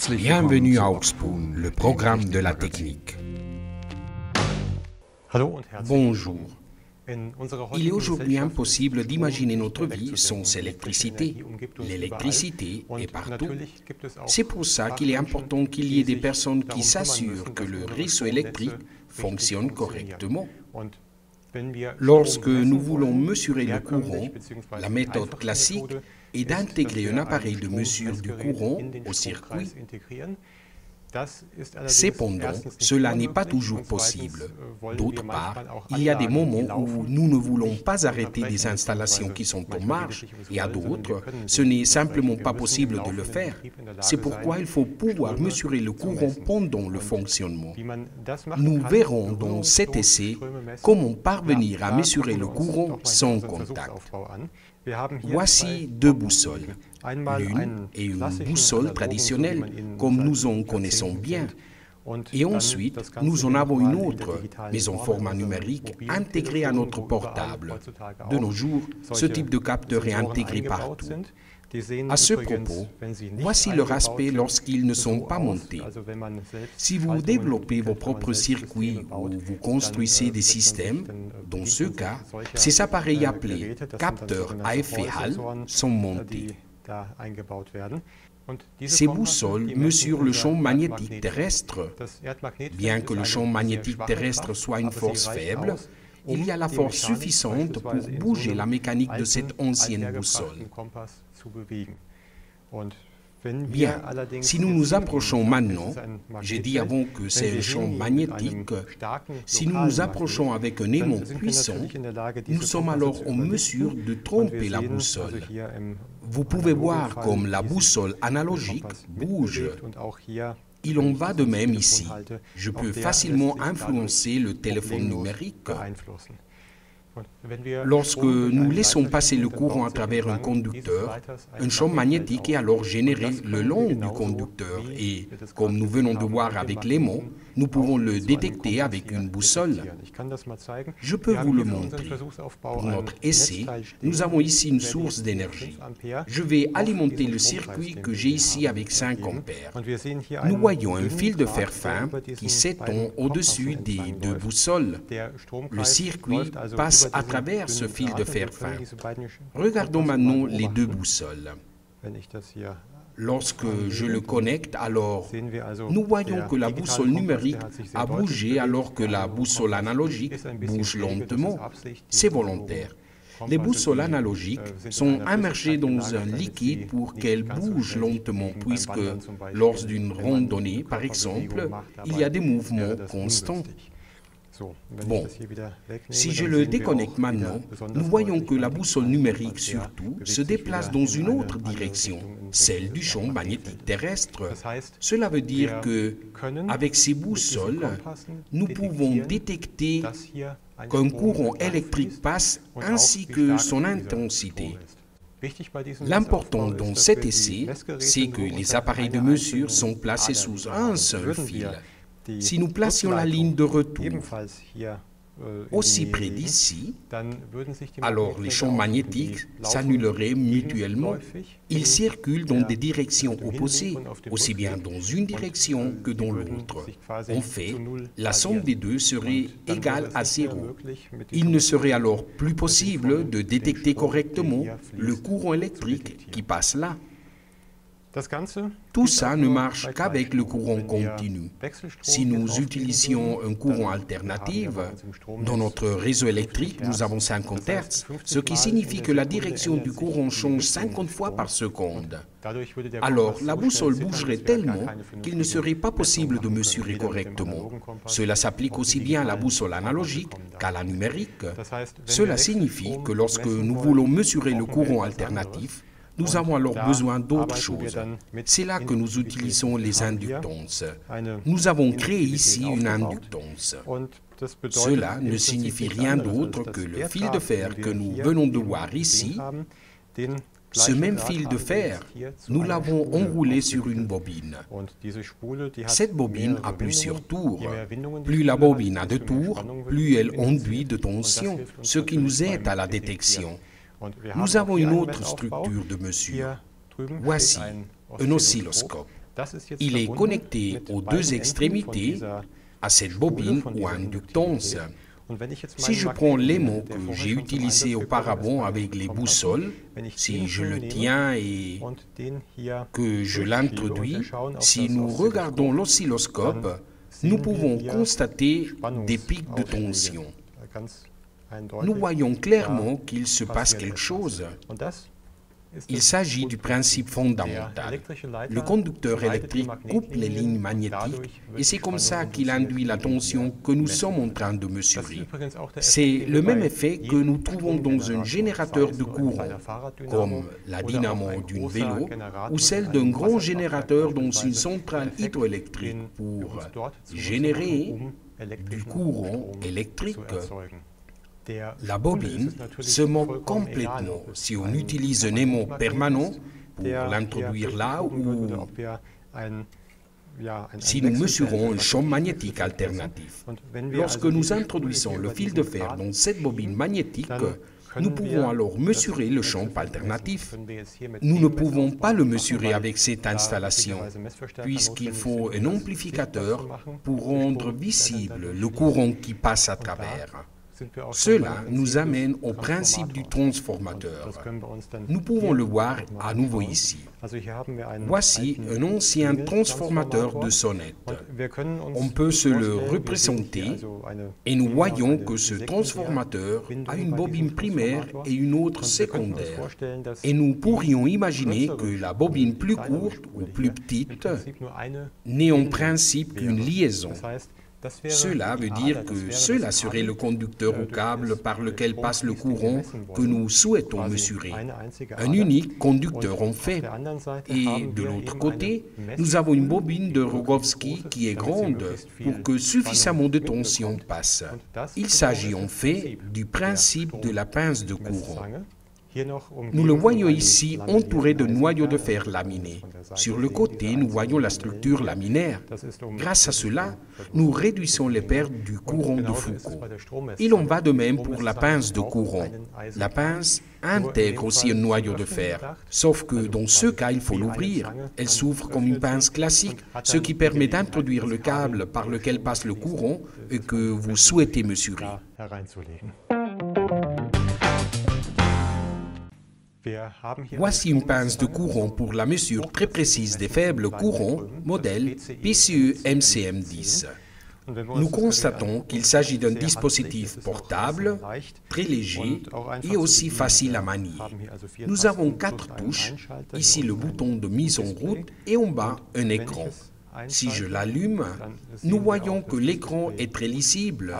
Bienvenue à Augsburg, le programme de la technique. Bonjour. Il est aujourd'hui impossible d'imaginer notre vie sans électricité. L'électricité est partout. C'est pour ça qu'il est important qu'il y ait des personnes qui s'assurent que le réseau électrique fonctionne correctement. Lorsque nous voulons mesurer le courant, la méthode classique est d'intégrer un appareil de mesure du courant au circuit. Cependant, cela n'est pas toujours possible. D'autre part, il y a des moments où nous ne voulons pas arrêter des installations qui sont en marche, et à d'autres, ce n'est simplement pas possible de le faire. C'est pourquoi il faut pouvoir mesurer le courant pendant le fonctionnement. Nous verrons dans cet essai comment parvenir à mesurer le courant sans contact. Voici deux boussoles. L'une est une boussole traditionnelle, comme nous en connaissons bien. Et ensuite, nous en avons une autre, mais en format numérique, intégrée à notre portable. De nos jours, ce type de capteur est intégré partout. À ce propos, voici leur aspect lorsqu'ils ne sont pas montés. Si vous développez vos propres circuits ou vous construisez des systèmes, dans ce cas, ces appareils appelés capteurs à effet Hall sont montés. Ces boussoles mesurent le champ magnétique terrestre. Bien que le champ magnétique terrestre soit une force faible, il y a la force suffisante pour bouger la mécanique de cette ancienne boussole. Bien, si nous nous approchons maintenant, j'ai dit avant que c'est un champ magnétique, si nous nous approchons avec un aimant puissant, nous sommes alors en mesure de tromper la boussole. Vous pouvez voir comme la boussole analogique bouge. Il en va de même ici. Je peux facilement influencer le téléphone numérique. Lorsque nous laissons passer le courant à travers un conducteur, un champ magnétique est alors généré le long du conducteur et, comme nous venons de voir avec l'aimant, nous pouvons le détecter avec une boussole. Je peux vous le montrer. Pour notre essai, nous avons ici une source d'énergie. Je vais alimenter le circuit que j'ai ici avec 5 ampères. Nous voyons un fil de fer fin qui s'étend au-dessus des deux boussoles. Le circuit passe à travers ce fil de fer fin. Regardons maintenant les deux boussoles. Lorsque je le connecte, alors, nous voyons que la boussole numérique a bougé alors que la boussole analogique bouge lentement. C'est volontaire. Les boussoles analogiques sont immergées dans un liquide pour qu'elles bougent lentement, puisque lors d'une randonnée, par exemple, il y a des mouvements constants. Bon, si je le déconnecte maintenant, nous voyons que la boussole numérique surtout se déplace dans une autre direction, celle du champ magnétique terrestre. Cela veut dire que, avec ces boussoles, nous pouvons détecter qu'un courant électrique passe ainsi que son intensité. L'important dans cet essai, c'est que les appareils de mesure sont placés sous un seul fil. Si nous placions la ligne de retour aussi près d'ici, alors les champs magnétiques s'annuleraient mutuellement. Ils circulent dans des directions opposées, aussi bien dans une direction que dans l'autre. En fait, la somme des deux serait égale à 0. Il ne serait alors plus possible de détecter correctement le courant électrique qui passe là. Tout ça ne marche qu'avec le courant continu. Si nous utilisions un courant alternatif, dans notre réseau électrique, nous avons 50 Hz, ce qui signifie que la direction du courant change 50 fois par seconde. Alors, la boussole bougerait tellement qu'il ne serait pas possible de mesurer correctement. Cela s'applique aussi bien à la boussole analogique qu'à la numérique. Cela signifie que lorsque nous voulons mesurer le courant alternatif, nous avons alors besoin d'autre chose. C'est là que nous utilisons les inductances. Nous avons créé ici une inductance. Cela ne signifie rien d'autre que le fil de fer que nous venons de voir ici. Ce même fil de fer, nous l'avons enroulé sur une bobine. Cette bobine a plusieurs tours. Plus la bobine a de tours, plus elle enduit de tension, ce qui nous aide à la détection. Nous avons une autre structure de mesure. Voici un oscilloscope. Il est connecté aux deux extrémités à cette bobine ou inductance. Si je prends l'élément que j'ai utilisé auparavant avec les boussoles, si je le tiens et que je l'introduis, si nous regardons l'oscilloscope, nous pouvons constater des pics de tension. Nous voyons clairement qu'il se passe quelque chose. Il s'agit du principe fondamental. Le conducteur électrique coupe les lignes magnétiques et c'est comme ça qu'il induit la tension que nous sommes en train de mesurer. C'est le même effet que nous trouvons dans un générateur de courant, comme la dynamo d'un vélo ou celle d'un grand générateur dans une centrale hydroélectrique pour générer du courant électrique. La bobine se moque complètement si on utilise un aimant permanent pour l'introduire là ou si nous mesurons un champ magnétique alternatif. Lorsque nous introduisons le fil de fer dans cette bobine magnétique, nous pouvons alors mesurer le champ alternatif. Nous ne pouvons pas le mesurer avec cette installation, puisqu'il faut un amplificateur pour rendre visible le courant qui passe à travers. Cela nous amène au principe du transformateur. Nous pouvons le voir à nouveau ici. Voici un ancien transformateur de sonnette. On peut se le représenter et nous voyons que ce transformateur a une bobine primaire et une autre secondaire. Et nous pourrions imaginer que la bobine plus courte ou plus petite n'est en principe qu'une liaison. Cela veut dire que cela serait le conducteur ou câble par lequel passe le courant que nous souhaitons mesurer. Un unique conducteur en fait. Et de l'autre côté, nous avons une bobine de Rogowski qui est grande pour que suffisamment de tension passe. Il s'agit en fait du principe de la pince de courant. Nous le voyons ici entouré de noyaux de fer laminés. Sur le côté, nous voyons la structure laminaire. Grâce à cela, nous réduisons les pertes du courant de Foucault. Il en va de même pour la pince de courant. La pince intègre aussi un noyau de fer, sauf que dans ce cas, il faut l'ouvrir. Elle s'ouvre comme une pince classique, ce qui permet d'introduire le câble par lequel passe le courant et que vous souhaitez mesurer. Voici une pince de courant pour la mesure très précise des faibles courants, modèle PCE MCM10. Nous constatons qu'il s'agit d'un dispositif portable, très léger et aussi facile à manier. Nous avons 4 touches, ici le bouton de mise en route et en bas un écran. Si je l'allume, nous voyons que l'écran est très lisible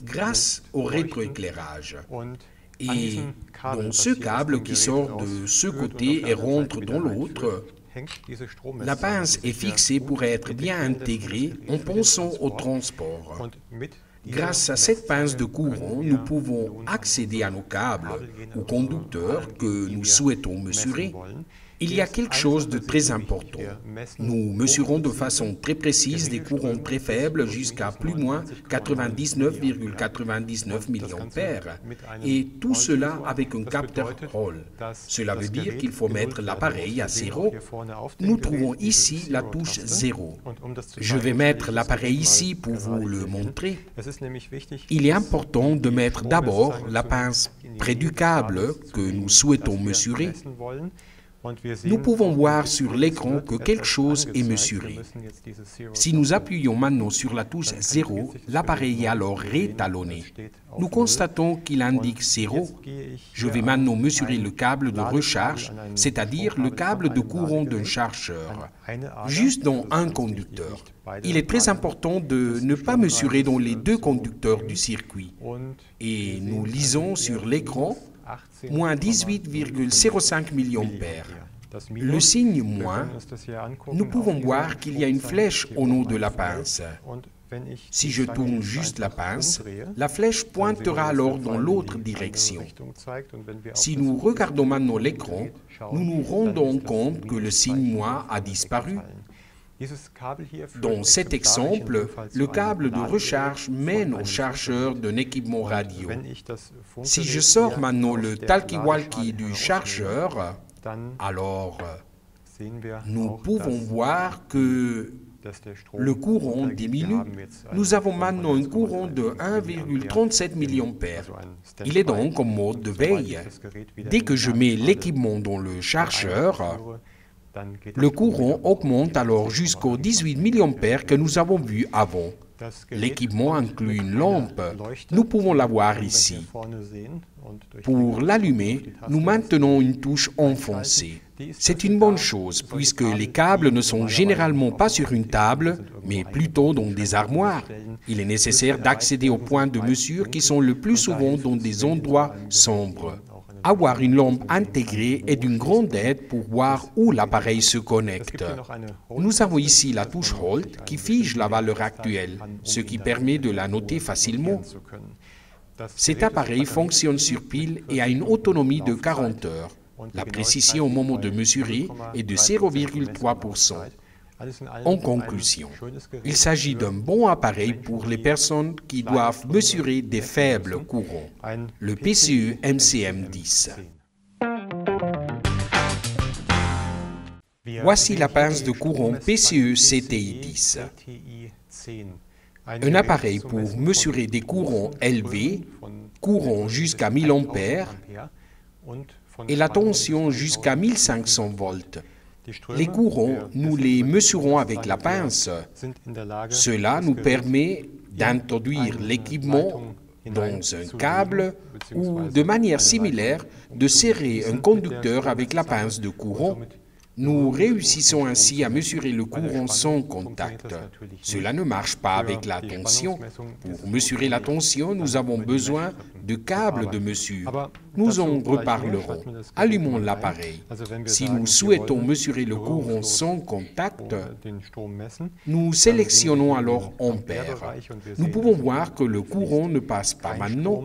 grâce au rétroéclairage. Et dans ce câble qui sort de ce côté et rentre dans l'autre, la pince est fixée pour être bien intégrée en pensant au transport. Grâce à cette pince de courant, nous pouvons accéder à nos câbles ou conducteurs que nous souhaitons mesurer. Il y a quelque chose de très important. Nous mesurons de façon très précise des courants très faibles jusqu'à plus ou moins 99,99 milliampères. Et tout cela avec un capteur Hall. Cela veut dire qu'il faut mettre l'appareil à 0. Nous trouvons ici la touche 0. Je vais mettre l'appareil ici pour vous le montrer. Il est important de mettre d'abord la pince près du câble que nous souhaitons mesurer. Nous pouvons voir sur l'écran que quelque chose est mesuré. Si nous appuyons maintenant sur la touche 0, l'appareil est alors rétalonné. Nous constatons qu'il indique 0. Je vais maintenant mesurer le câble de recharge, c'est-à-dire le câble de courant d'un chargeur, juste dans un conducteur. Il est très important de ne pas mesurer dans les deux conducteurs du circuit. Et nous lisons sur l'écran moins 18,05 milliampères. Le signe moins, nous pouvons voir qu'il y a une flèche au nom de la pince. Si je tourne juste la pince, la flèche pointera alors dans l'autre direction. Si nous regardons maintenant l'écran, nous nous rendons compte que le signe moins a disparu. Dans cet exemple, le câble de recharge mène au chargeur d'un équipement radio. Si je sors maintenant le talkie-walkie du chargeur, alors nous pouvons voir que le courant diminue. Nous avons maintenant un courant de 1,37 mA. Il est donc en mode de veille. Dès que je mets l'équipement dans le chargeur, le courant augmente alors jusqu'aux 18 mA que nous avons vu avant. L'équipement inclut une lampe. Nous pouvons la voir ici. Pour l'allumer, nous maintenons une touche enfoncée. C'est une bonne chose puisque les câbles ne sont généralement pas sur une table, mais plutôt dans des armoires. Il est nécessaire d'accéder aux points de mesure qui sont le plus souvent dans des endroits sombres. Avoir une lampe intégrée est d'une grande aide pour voir où l'appareil se connecte. Nous avons ici la touche Hold qui fige la valeur actuelle, ce qui permet de la noter facilement. Cet appareil fonctionne sur pile et a une autonomie de 40 heures. La précision au moment de mesurer est de 0,3%. En conclusion, il s'agit d'un bon appareil pour les personnes qui doivent mesurer des faibles courants, le PCE MCM10. Voici la pince de courant PCE CTI10. Un appareil pour mesurer des courants élevés, courant jusqu'à 1000 A et la tension jusqu'à 1500 volts. Les courants, nous les mesurons avec la pince. Cela nous permet d'introduire l'équipement dans un câble ou, de manière similaire, de serrer un conducteur avec la pince de courant. Nous réussissons ainsi à mesurer le courant sans contact. Cela ne marche pas avec la tension. Pour mesurer la tension, nous avons besoin de câbles de mesure. Nous en reparlerons. Allumons l'appareil. Si nous souhaitons mesurer le courant sans contact, nous sélectionnons alors ampères. Nous pouvons voir que le courant ne passe pas maintenant.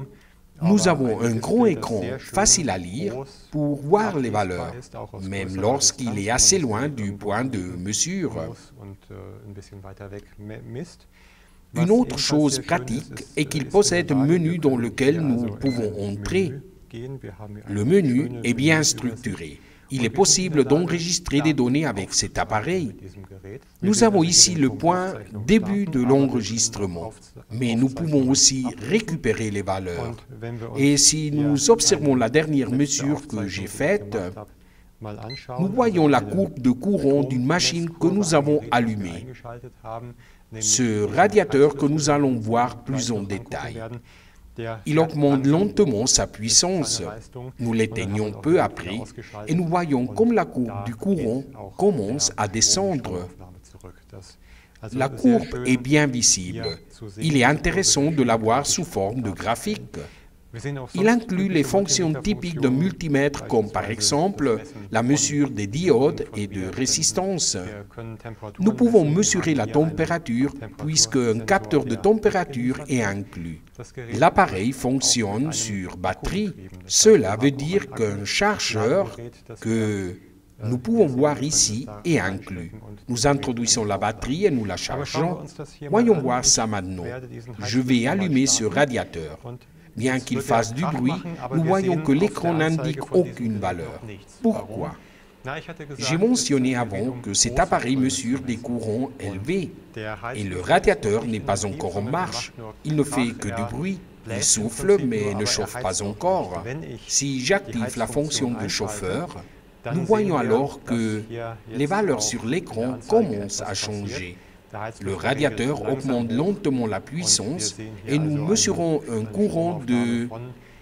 Nous avons un grand écran facile à lire pour voir les valeurs, même lorsqu'il est assez loin du point de mesure. Une autre chose pratique est qu'il possède un menu dans lequel nous pouvons entrer. Le menu est bien structuré. Il est possible d'enregistrer des données avec cet appareil. Nous avons ici le point début de l'enregistrement, mais nous pouvons aussi récupérer les valeurs. Et si nous observons la dernière mesure que j'ai faite, nous voyons la courbe de courant d'une machine que nous avons allumée. Ce radiateur que nous allons voir plus en détail. Il augmente lentement sa puissance. Nous l'éteignons peu après et nous voyons comme la courbe du courant commence à descendre. La courbe est bien visible. Il est intéressant de la voir sous forme de graphique. Il inclut les fonctions typiques d'un multimètre comme par exemple la mesure des diodes et de résistance. Nous pouvons mesurer la température puisque un capteur de température est inclus. L'appareil fonctionne sur batterie. Cela veut dire qu'un chargeur que nous pouvons voir ici est inclus. Nous introduisons la batterie et nous la chargeons. Voyons voir ça maintenant. Je vais allumer ce radiateur. Bien qu'il fasse du bruit, nous voyons que l'écran n'indique aucune valeur. Pourquoi? J'ai mentionné avant que cet appareil mesure des courants élevés et le radiateur n'est pas encore en marche. Il ne fait que du bruit. Il souffle mais ne chauffe pas encore. Si j'active la fonction de chauffeur, nous voyons alors que les valeurs sur l'écran commencent à changer. Le radiateur augmente lentement la puissance et nous mesurons un courant de...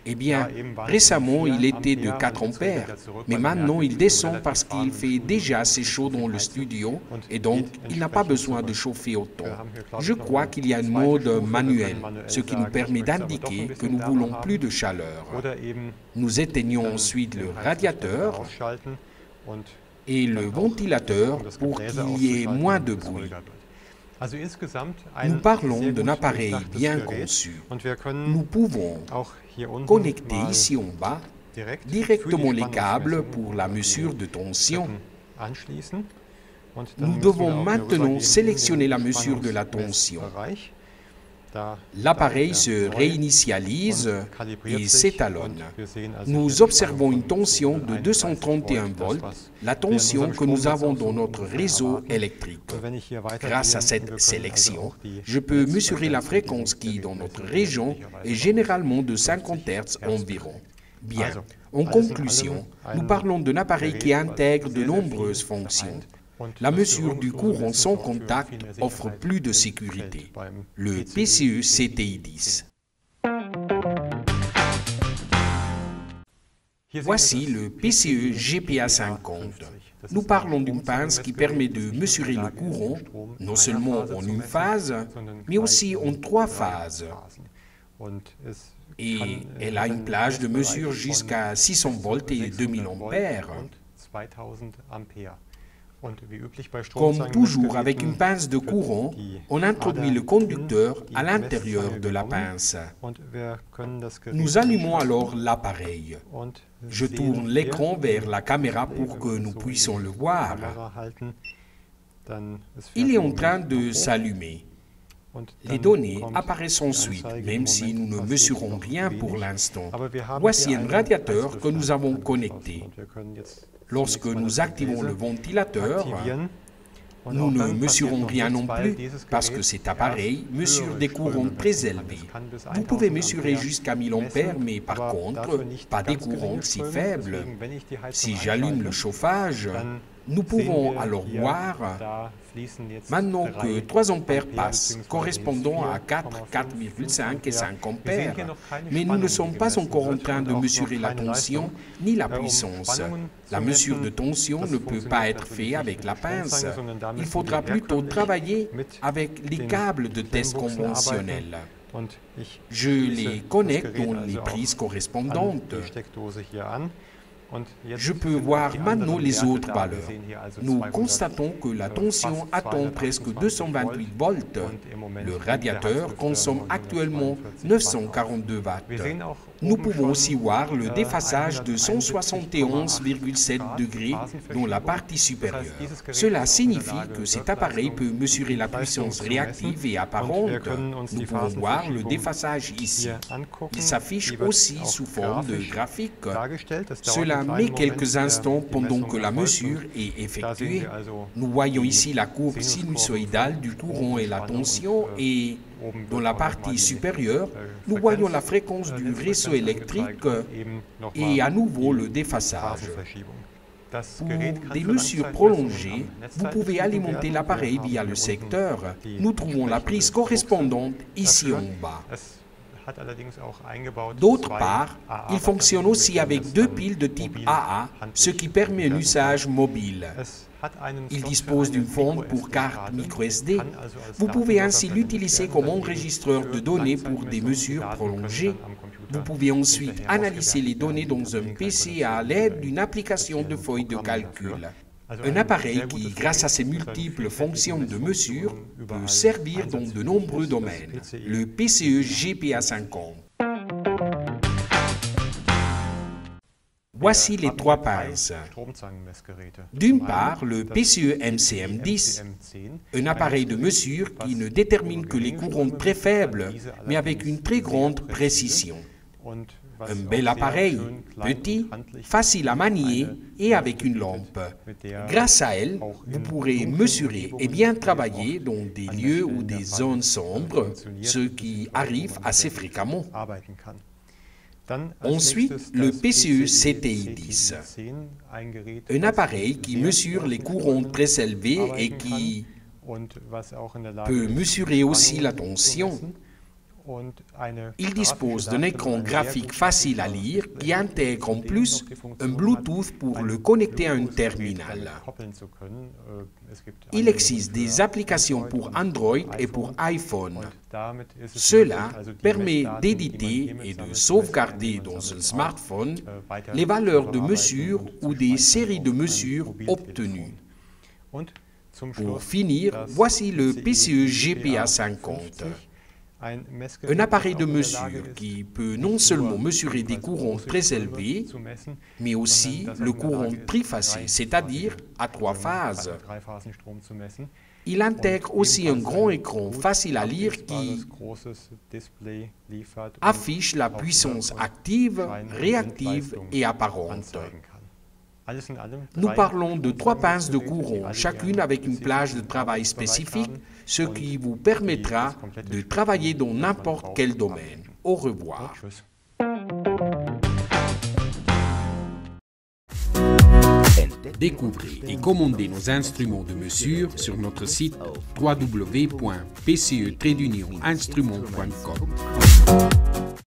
Eh bien, récemment, il était de 4 ampères, mais maintenant il descend parce qu'il fait déjà assez chaud dans le studio et donc il n'a pas besoin de chauffer autant. Je crois qu'il y a un mode manuel, ce qui nous permet d'indiquer que nous voulons plus de chaleur. Nous éteignons ensuite le radiateur et le ventilateur pour qu'il y ait moins de bruit. Nous parlons d'un appareil bien conçu. Nous pouvons connecter ici en bas directement les câbles pour la mesure de tension. Nous devons maintenant sélectionner la mesure de la tension. L'appareil se réinitialise et s'étalonne. Nous observons une tension de 231 volts, la tension que nous avons dans notre réseau électrique. Grâce à cette sélection, je peux mesurer la fréquence qui, dans notre région, est généralement de 50 Hz environ. Bien, en conclusion, nous parlons d'un appareil qui intègre de nombreuses fonctions. La mesure du courant sans contact offre plus de sécurité. Le PCE CTI-10. Voici le PCE GPA50. Nous parlons d'une pince qui permet de mesurer le courant, non seulement en une phase, mais aussi en 3 phases. Et elle a une plage de mesure jusqu'à 600 volts et 2000 ampères. Comme toujours avec une pince de courant, on introduit le conducteur à l'intérieur de la pince. Nous allumons alors l'appareil. Je tourne l'écran vers la caméra pour que nous puissions le voir. Il est en train de s'allumer. Les données apparaissent ensuite, même si nous ne mesurons rien pour l'instant. Voici un radiateur que nous avons connecté. Lorsque nous activons le ventilateur, nous ne mesurons rien non plus parce que cet appareil mesure des courants très élevés. Vous pouvez mesurer jusqu'à 1000 ampères, mais par contre, pas des courants si faibles. Si j'allume le chauffage, nous pouvons alors voir maintenant que 3 ampères passent, correspondant à 4, 4,5 et 5 ampères. Mais nous ne sommes pas encore en train de mesurer la tension ni la puissance. La mesure de tension ne peut pas être faite avec la pince. Il faudra plutôt travailler avec les câbles de test conventionnels. Je les connecte dans les prises correspondantes. Je peux voir maintenant les autres valeurs. Nous constatons que la tension atteint presque 228 volts. Le radiateur consomme actuellement 942 watts. Nous pouvons aussi voir le déphasage de 171,7 degrés dans la partie supérieure. Cela signifie que cet appareil peut mesurer la puissance réactive et apparente. Nous pouvons voir le déphasage ici. Il s'affiche aussi sous forme de graphique. Cela met quelques instants pendant que la mesure est effectuée. Nous voyons ici la courbe sinusoïdale du courant et la tension et dans la partie supérieure, nous voyons la fréquence du réseau électrique et à nouveau le déphasage. Pour des mesures prolongées, vous pouvez alimenter l'appareil via le secteur. Nous trouvons la prise correspondante ici en bas. D'autre part, il fonctionne aussi avec 2 piles de type AA, ce qui permet un usage mobile. Il dispose d'une fente pour carte microSD. Vous pouvez ainsi l'utiliser comme enregistreur de données pour des mesures prolongées. Vous pouvez ensuite analyser les données dans un PC à l'aide d'une application de feuilles de calcul. Un appareil qui, grâce à ses multiples fonctions de mesure, peut servir dans de nombreux domaines. Le PCE GPA50. Voici les 3 pinces. D'une part, le PCE MCM10, un appareil de mesure qui ne détermine que les courants très faibles, mais avec une très grande précision. Un bel appareil, petit, facile à manier et avec une lampe. Grâce à elle, vous pourrez mesurer et bien travailler dans des lieux ou des zones sombres, ce qui arrive assez fréquemment. Ensuite, le PCE CTI-10, un appareil qui mesure les courants très élevés et qui peut mesurer aussi la tension. Il dispose d'un écran graphique facile à lire qui intègre en plus un Bluetooth pour le connecter à un terminal. Il existe des applications pour Android et pour iPhone. Cela permet d'éditer et de sauvegarder dans un smartphone les valeurs de mesure ou des séries de mesures obtenues. Pour finir, voici le PCE GPA50. Un appareil de mesure qui peut non seulement mesurer des courants très élevés, mais aussi le courant triphasé, c'est-à-dire à 3 phases. Il intègre aussi un grand écran facile à lire qui affiche la puissance active, réactive et apparente. Nous parlons de 3 pinces de courant, chacune avec une plage de travail spécifique, ce qui vous permettra de travailler dans n'importe quel domaine. Au revoir. Découvrez et commandez nos instruments de mesure sur notre site www.pce-instrument.com.